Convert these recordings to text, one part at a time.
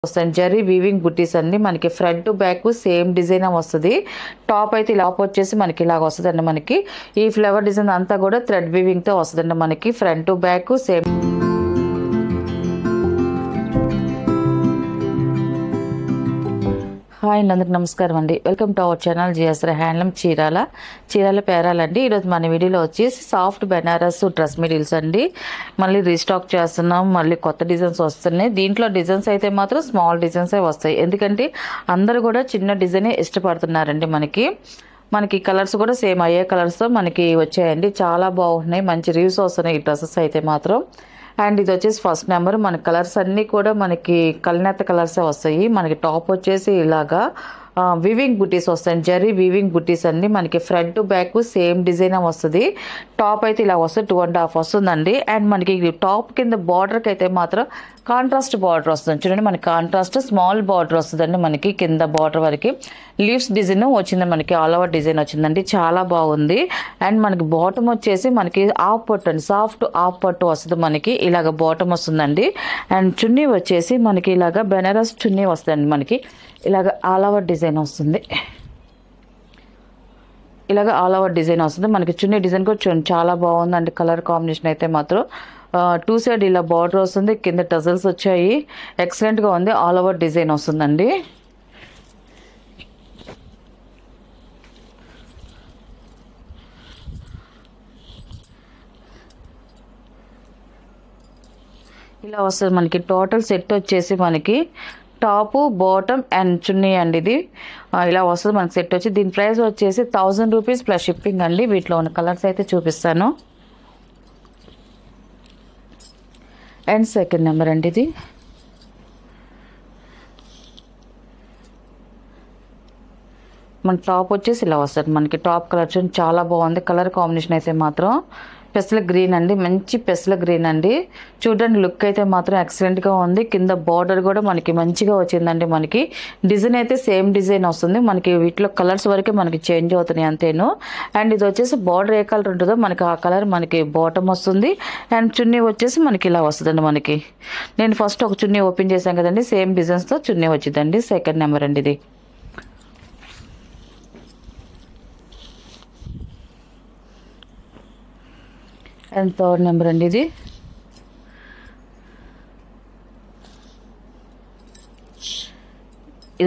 వస్తాయి జరీ వీవింగ్ బుట్టీస్ అండి మనకి ఫ్రంట్ బ్యాక్ సేమ్ డిజైన్ వస్తుంది టాప్ అయితే ఇలా వచ్చేసి మనకి ఇలాగ వస్తుందండి మనకి ఈ ఫ్లవర్ డిజైన్ అంతా కూడా థ్రెడ్ వీవింగ్ తో వస్తుందండి మనకి ఫ్రంట్ బ్యాక్ సేమ్ హాయ్ అందరికి నమస్కారం అండి welcome to our channel GSR handloom Chirala పేరాలండి ఈరోజు మన వీడియోలో వచ్చేసి సాఫ్ట్ బెనారస్ డ్రెస్ మెటీరియల్స్ అండి మళ్ళీ రీస్టాక్ చేస్తున్నాం మళ్ళీ కొత్త డిజైన్స్ వస్తున్నాయి దీంట్లో డిజైన్స్ అయితే మాత్రం స్మాల్ డిజైన్సే వస్తాయి ఎందుకంటే అందరూ కూడా చిన్న డిజైనే ఇష్టపడుతున్నారండి మనకి కలర్స్ కూడా సేమ్ అయ్యే కలర్స్తో మనకి వచ్చాయండి చాలా బాగున్నాయి మంచి రివ్యూస్ వస్తున్నాయి ఈ డ్రెస్సెస్ అయితే మాత్రం అండ్ ఇది వచ్చేసి ఫస్ట్ నెంబర్ మన కలర్స్ అన్నీ కూడా మనకి కల్నేత కలర్సే వస్తాయి మనకి టాప్ వచ్చేసి ఇలాగా వీవింగ్ బుట్టీస్ వస్తాయి జరీ వీవింగ్ బుట్టీస్ అండి మనకి ఫ్రంట్ బ్యాక్ సేమ్ డిజైన్ వస్తుంది టాప్ అయితే ఇలా వస్తుంది 2.5 వస్తుందండి అండ్ మనకి టాప్ కింద బార్డర్కి అయితే మాత్రం కాంట్రాస్ట్ బార్డర్ వస్తుంది చూడండి మనకి కాంట్రాస్ట్ స్మాల్ బార్డర్ వస్తుందండి మనకి కింద బార్డర్ వరకు లీవ్స్ డిజైన్ వచ్చింది మనకి ఆల్ ఓవర్ డిజైన్ వచ్చిందండి చాలా బాగుంది అండ్ మనకి బాటమ్ వచ్చేసి మనకి ఆఫ్ పట్టు అండి సాఫ్ట్ ఆఫ్ పట్టు వస్తుంది మనకి ఇలాగ బాటమ్ వస్తుందండి అండ్ చున్నీ వచ్చేసి మనకి ఇలాగ బెనారస్ చున్నీ వస్తుందండి మనకి ఇలాగ ఆల్ ఓవర్ డిజైన్ వస్తుంది ఇలాగ ఆల్ ఓవర్ డిజైన్ వస్తుంది మనకి చున్నీ డిజైన్ కూడా చూడండి చాలా బాగుందండి కలర్ కాంబినేషన్ అయితే మాత్రం టూ సైడ్ ఇలా బార్డర్ వస్తుంది కింద టజల్స్ వచ్చాయి ఎక్సలెంట్గా ఉంది ఆల్ ఓవర్ డిజైన్ వస్తుందండి ఇలా వస్తుంది మనకి టోటల్ సెట్ వచ్చేసి మనకి టాపు బాటమ్ అండ్ చున్నీ అండి ఇది ఇలా వస్తుంది మనకి సెట్ వచ్చి దీని ప్రైస్ వచ్చేసి 1000 రూపీస్ ప్లస్ షిప్పింగ్ అండి వీటిలో ఉన్న కలర్స్ అయితే చూపిస్తాను అండ్ సెకండ్ నెంబర్ అండి ఇది మన టాప్ వచ్చేసి ఇలా వస్తుంది మనకి టాప్ కలర్ చూడండి చాలా బాగుంది కలర్ కాంబినేషన్ అయితే మాత్రం పెసల గ్రీన్ అండి మంచి పెసల గ్రీన్ అండి చూడండి లుక్ అయితే మాత్రం ఎక్సలెంట్గా ఉంది కింద బార్డర్ కూడా మనకి మంచిగా వచ్చిందండి మనకి డిజైన్ అయితే సేమ్ డిజైన్ వస్తుంది మనకి వీటిలో కలర్స్ వరకే మనకి చేంజ్ అవుతున్నాయి అంతేను అండ్ ఇది వచ్చేసి బార్డర్ ఏ కలర్ ఉంటుందో మనకి ఆ కలర్ మనకి బాటమ్ వస్తుంది అండ్ చున్నీ వచ్చేసి మనకి ఇలా వస్తుందండి మనకి నేను ఫస్ట్ ఒక చున్నీ ఓపెన్ చేశాను కదండి సేమ్ డిజైన్స్తో చున్నీ వచ్చిందండి సెకండ్ నెంబర్ అండి ఇది అండ్ థర్డ్ నెంబర్ అండి ఇది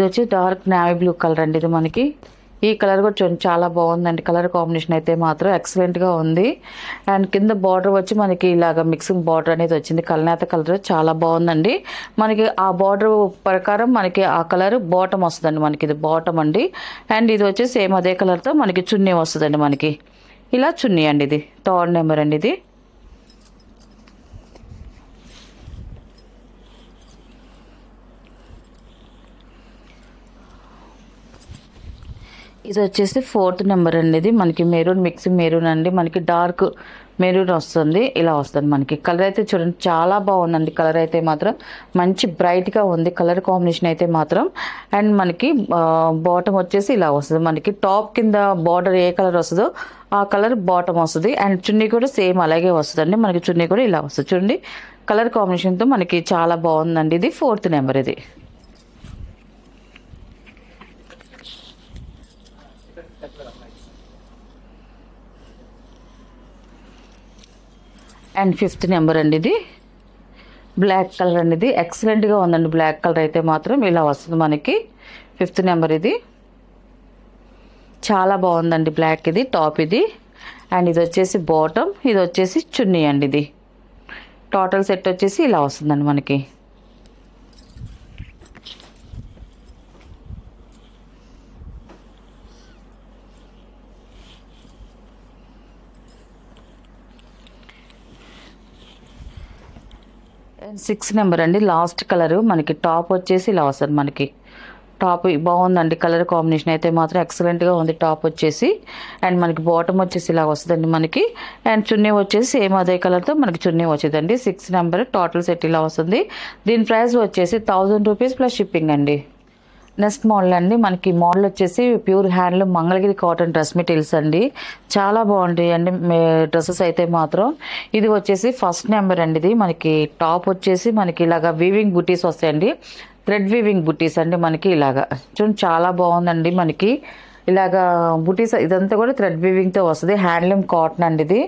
వచ్చి డార్క్ నేవీ బ్లూ కలర్ అండి ఇది మనకి ఈ కలర్ కూడా చూడండి చాలా బాగుందండి కలర్ కాంబినేషన్ అయితే మాత్రం ఎక్సలెంట్గా ఉంది అండ్ కింద బార్డర్ వచ్చి మనకి ఇలాగ మిక్సింగ్ బార్డర్ అనేది వచ్చింది కల్నేత కలర్ చాలా బాగుందండి మనకి ఆ బార్డర్ ప్రకారం మనకి ఆ కలర్ బాటమ్ వస్తుందండి మనకి ఇది బాటమ్ అండి అండ్ ఇది వచ్చి సేమ్ అదే కలర్తో మనకి చున్నీ వస్తుందండి మనకి ఇలా చున్నీ అండి ఇది థర్డ్ నెంబర్ అండి ఇది ఇది వచ్చేసి ఫోర్త్ నెంబర్ అండి ఇది మనకి మెరూన్ మిక్సింగ్ మెరూన్ అండి మనకి డార్క్ మెరూన్ వస్తుంది ఇలా వస్తుంది మనకి కలర్ అయితే చూడండి చాలా బాగుందండి కలర్ అయితే మాత్రం మంచి బ్రైట్గా ఉంది కలర్ కాంబినేషన్ అయితే మాత్రం అండ్ మనకి బాటమ్ వచ్చేసి ఇలా వస్తుంది మనకి టాప్ కింద బార్డర్ ఏ కలర్ వస్తుందో ఆ కలర్ బాటమ్ వస్తుంది అండ్ చున్నీ కూడా సేమ్ అలాగే వస్తుందండి మనకి చున్నీ కూడా ఇలా వస్తుంది చూడండి కలర్ కాంబినేషన్తో మనకి చాలా బాగుందండి ఇది ఫోర్త్ నెంబర్ ఇది అండ్ ఫిఫ్త్ నెంబర్ అండి ఇది బ్లాక్ కలర్ అండి ఇది ఎక్సలెంట్గా ఉందండి బ్లాక్ కలర్ అయితే మాత్రం ఇలా వస్తుంది మనకి ఫిఫ్త్ నెంబర్ ఇది చాలా బాగుందండి బ్లాక్ ఇది టాప్ ఇది అండ్ ఇది వచ్చేసి బాటమ్ ఇది వచ్చేసి చున్నీ అండి ఇది టోటల్ సెట్ వచ్చేసి ఇలా వస్తుందండి మనకి అండ్ 6 నెంబర్ అండి లాస్ట్ కలర్ మనకి టాప్ వచ్చేసి ఇలా వస్తుంది మనకి టాప్ బాగుందండి కలర్ కాంబినేషన్ అయితే మాత్రం ఎక్సలెంట్గా ఉంది టాప్ వచ్చేసి అండ్ మనకి బాటమ్ వచ్చేసి ఇలా వస్తుందండి మనకి అండ్ చున్నీ వచ్చేసి సేమ్ అదే కలర్తో మనకి చున్నీ వచ్చేదండి 6 నెంబర్ టోటల్ సెట్ ఇలా వస్తుంది దీని ప్రైస్ వచ్చేసి 1000 రూపీస్ ప్లస్ షిప్పింగ్ అండి నెక్స్ట్ మోడల్ అండి మనకి మోడల్ వచ్చేసి pure handloom Mangalagiri cotton dress materials అండి చాలా బాగుంటాయి అండి డ్రెస్సెస్ అయితే మాత్రం ఇది వచ్చేసి ఫస్ట్ నెంబర్ అండి ఇది మనకి టాప్ వచ్చేసి మనకి ఇలాగా వీవింగ్ బుటీస్ వస్తాయండి థ్రెడ్ వీవింగ్ బుటీస్ అండి మనకి ఇలాగా చూడండి, చాలా బాగుందండి. మనకి ఇలాగా బుటీస్ ఇదంతా కూడా థ్రెడ్ వీవింగ్తో వస్తుంది. హ్యాండ్లూమ్ కాటన్ అండి, ఇది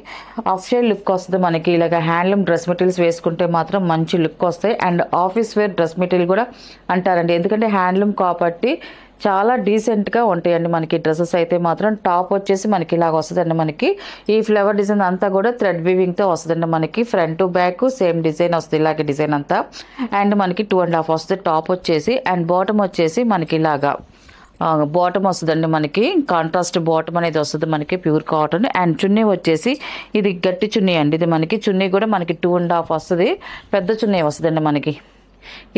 ఆఫ్ షేడ్ లుక్ వస్తుంది మనకి. ఇలాగ హ్యాండ్లూమ్ డ్రెస్ మెటీరియల్స్ వేసుకుంటే మాత్రం మంచి లుక్ వస్తాయి. And office wear dress material కూడా అంటారండి, ఎందుకంటే హ్యాండ్లూమ్ కాబట్టి చాలా డీసెంట్గా ఉంటాయండి మనకి డ్రెస్సెస్ అయితే మాత్రం. టాప్ వచ్చేసి మనకి ఇలాగ వస్తుందండి. మనకి ఈ ఫ్లవర్ డిజైన్ అంతా కూడా థ్రెడ్ వీవింగ్తో వస్తుందండి మనకి. Front to back same design వస్తుంది, ఇలాగే డిజైన్ అంతా. అండ్ మనకి 2.5 వస్తుంది టాప్ వచ్చేసి. అండ్ బాటమ్ వచ్చేసి మనకి ఇలాగా బాటమ్ వస్తుందండి మనకి. కాంట్రాస్ట్ బాటమ్ అనేది వస్తుంది మనకి, ప్యూర్ కాటన్. అండ్ చున్నీ వచ్చేసి ఇది గట్టి చున్నీ అండి, ఇది మనకి చున్నీ కూడా మనకి 2.5 వస్తుంది, పెద్ద చున్నీ వస్తుందండి మనకి.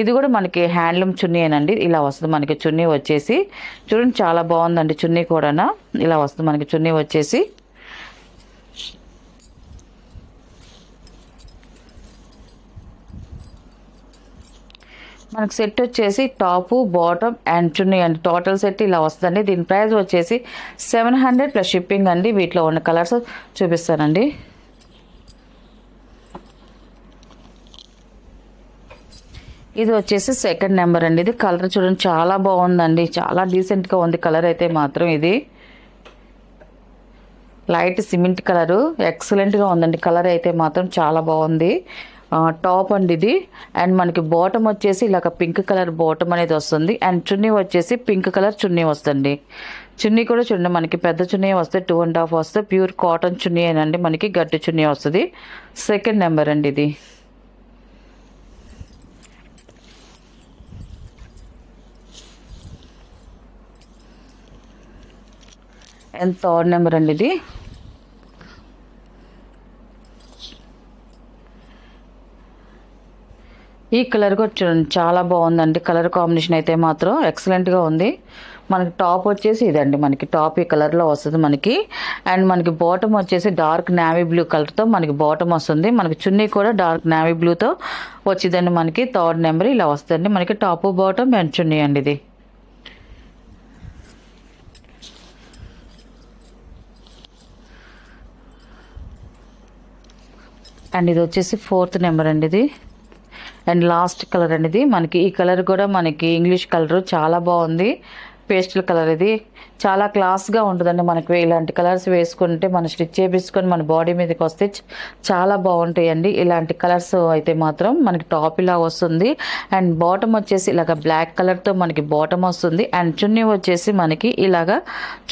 ఇది కూడా మనకి హ్యాండ్లూమ్ చున్నీ ఏనండి, ఇలా వస్తుంది మనకి చున్నీ వచ్చేసి. చూడండి చాలా బాగుందండి చున్నీ కూడా, ఇలా వస్తుంది మనకి చున్నీ వచ్చేసి. మనకు సెట్ వచ్చేసి టాపు బాటమ్ అండ్ చున్నీ అండి, టోటల్ సెట్ ఇలా వస్తుందండి. దీని ప్రైస్ వచ్చేసి 700 ప్లస్ షిప్పింగ్ అండి. వీటిలో ఉన్న కలర్స్ చూపిస్తానండి. ఇది వచ్చేసి సెకండ్ నెంబర్ అండి. ఇది కలర్ చూడండి చాలా బాగుందండి, చాలా డీసెంట్గా ఉంది కలర్ అయితే మాత్రం. ఇది లైట్ సిమెంట్ కలరు, ఎక్సలెంట్గా ఉందండి కలర్ అయితే మాత్రం, చాలా బాగుంది. టాప్ అండి ఇది. అండ్ మనకి బాటమ్ వచ్చేసి ఇలాగ పింక్ కలర్ బాటమ్ అనేది వస్తుంది. అండ్ చున్నీ వచ్చేసి పింక్ కలర్ చున్నీ వస్తుంది. చున్నీ కూడా చూడండి మనకి పెద్ద చున్నీ వస్తే 2.5 వస్తే ప్యూర్ కాటన్ చున్నీ ఏనండి మనకి, గట్టి చున్నీ వస్తుంది. సెకండ్ నెంబర్ అండి ఇది. అండ్ థర్డ్ నెంబర్ అండి ఇది. ఈ కలర్ కూడా చూడండి చాలా బాగుందండి, కలర్ కాంబినేషన్ అయితే మాత్రం ఎక్సలెంట్గా ఉంది. మనకి టాప్ వచ్చేసి ఇదండి, మనకి టాప్ ఈ కలర్లో వస్తుంది మనకి. అండ్ మనకి బాటమ్ వచ్చేసి డార్క్ నేవీ బ్లూ కలర్తో మనకి బాటమ్ వస్తుంది. మనకి చున్నీ కూడా డార్క్ నేవీ బ్లూతో వచ్చిందండి మనకి. థర్డ్ నెంబర్ ఇలా వస్తుంది మనకి, టాప్ బాటమ్ అండ్ చున్నీ అండి ఇది. అండ్ ఇది వచ్చేసి ఫోర్త్ నెంబర్ అండి ఇది. అండ్ లాస్ట్ కలర్ అనేది మనకి, ఈ కలర్ కూడా మనకి ఇంగ్లీష్ కలర్ చాలా బాగుంది, పేస్టల్ కలర్. ఇది చాలా క్లాస్గా ఉంటుందండి మనకి. ఇలాంటి కలర్స్ వేసుకుంటే మనం స్టిచ్ చేపించుకొని మన బాడీ మీదకి వస్తే చాలా బాగుంటాయండి ఇలాంటి కలర్స్ అయితే మాత్రం. మనకి టాప్ ఇలా వస్తుంది. అండ్ బాటమ్ వచ్చేసి ఇలాగ బ్లాక్ కలర్తో మనకి బాటమ్ వస్తుంది. అండ్ చున్నీ వచ్చేసి మనకి ఇలాగా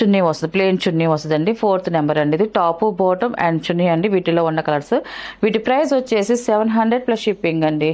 చున్నీ వస్తుంది, ప్లెయిన్ చున్నీ వస్తుందండి. ఫోర్త్ నెంబర్ అండి ఇది. టాప్ బాటమ్ అండ్ చున్నీ అండి వీటిలో ఉన్న కలర్స్. వీటి ప్రైస్ వచ్చేసి 700 ప్లస్ షిప్పింగ్ అండి.